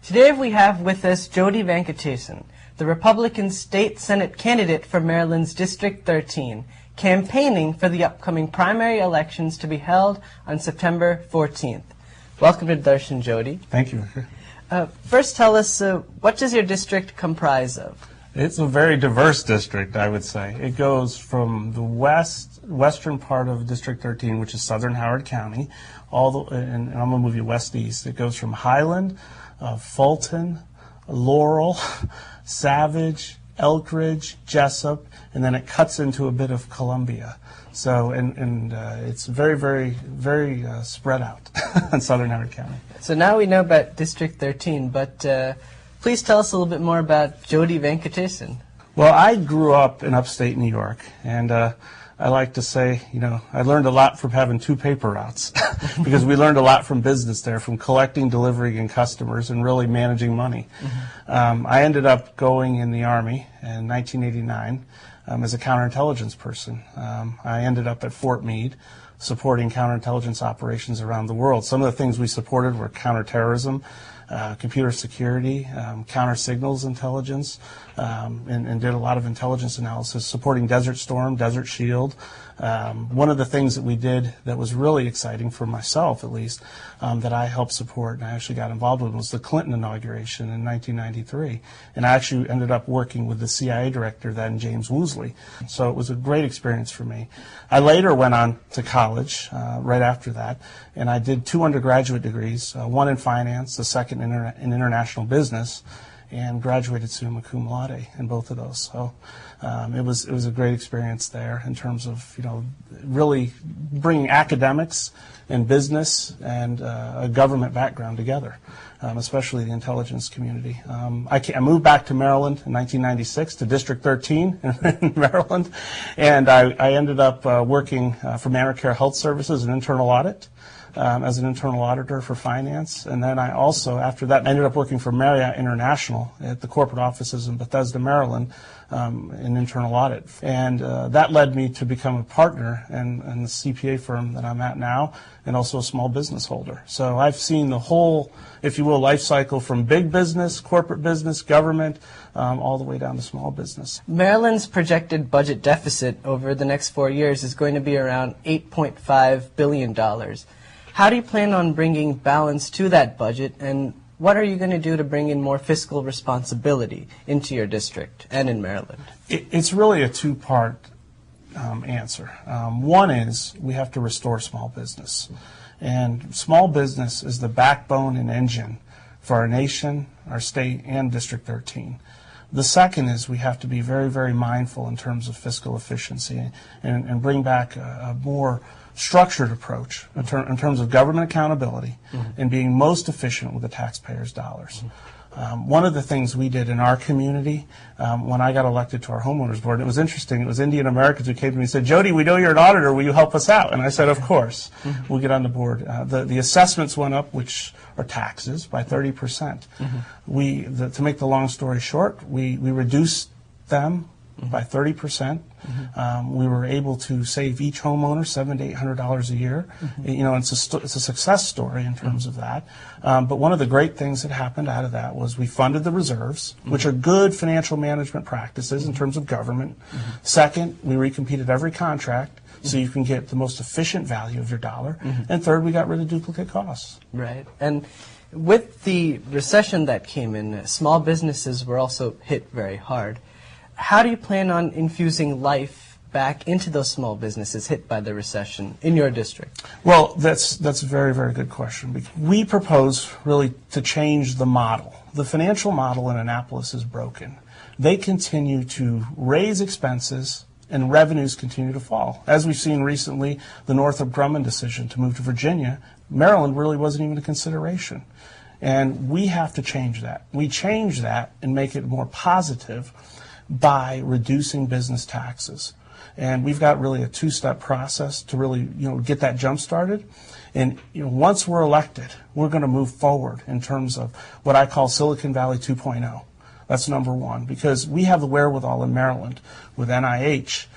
Today we have with us Jody Venkatesan, the Republican State Senate candidate for Maryland's District 13, campaigning for the upcoming primary elections to be held on September 14th. Welcome to Darshan, Jody. Thank you. First, tell us, what does your district comprise of? It's a very diverse district, I would say. It goes from the western part of District 13, which is southern Howard County, and I'm going to move you west-east. It goes from Highland, Fulton, Laurel, Savage, Elkridge, Jessup, and then it cuts into a bit of Columbia. So, it's very, very, very spread out in southern Howard County. So now we know about District 13, but please tell us a little bit more about Jody Venkatesan. Well, I grew up in upstate New York, and I like to say, I learned a lot from having two paper routes because we learned a lot from business there, from collecting, delivering, and customers, and really managing money. Mm-hmm. I ended up going in the Army in 1989 as a counterintelligence person. I ended up at Fort Meade supporting counterintelligence operations around the world. Some of the things we supported were counterterrorism, computer security, counter signals intelligence, and did a lot of intelligence analysis supporting Desert Storm, Desert Shield. One of the things that we did that was really exciting for myself, at least, that I helped support and I actually got involved with was the Clinton inauguration in 1993. And I actually ended up working with the CIA director then, James Woosley. So it was a great experience for me. I later went on to college right after that, and I did 2 undergraduate degrees, one in finance, the second in international business, and graduated summa cum laude in both of those. So it was a great experience there in terms of really bringing academics and business and a government background together, especially the intelligence community. I moved back to Maryland in 1996 to District 13 in Maryland, and I ended up working for ManorCare Health Services, an internal audit. As an internal auditor for finance, and then I also, after that, ended up working for Marriott International at the corporate offices in Bethesda, Maryland, in internal audit. And that led me to become a partner in the CPA firm that I'm at now, and also a small business holder. So I've seen the whole, if you will, life cycle from big business, corporate business, government, all the way down to small business. Maryland's projected budget deficit over the next 4 years is going to be around $8.5 billion. How do you plan on bringing balance to that budget, and what are you going to do to bring in more fiscal responsibility into your district and in Maryland? It's really a two-part answer. One is we have to restore small business, and small business is the backbone and engine for our nation, our state, and District 13. The second is we have to be very, very mindful in terms of fiscal efficiency and bring back a more structured approach in terms of government accountability and being most efficient with the taxpayers' dollars. One of the things we did in our community when I got elected to our homeowners board, it was interesting, it was Indian Americans who came to me and said, "Jody, we know you're an auditor, will you help us out?" And I said, "Of course, we'll get on the board." The assessments went up, which are taxes, by 30%. To make the long story short, we reduced them by 30%. We were able to save each homeowner $700 to $800 a year. It's a success story in terms of that. But one of the great things that happened out of that was we funded the reserves, which are good financial management practices in terms of government. Second, we recompeted every contract so you can get the most efficient value of your dollar. And third, we got rid of duplicate costs. Right. And with the recession that came in, small businesses were also hit very hard. How do you plan on infusing life back into those small businesses hit by the recession in your district? Well, that's a very, very good question. We propose really to change the model. The financial model in Annapolis is broken. They continue to raise expenses and revenues continue to fall. As we've seen recently, the Northrop Grumman decision to move to Virginia, Maryland really wasn't even a consideration. And we have to change that. We change that and make it more positive by reducing business taxes. And we've got really a two-step process to really, get that jump started. And once we're elected, we're going to move forward in terms of what I call Silicon Valley 2.0. That's number one, because we have the wherewithal in Maryland with NIH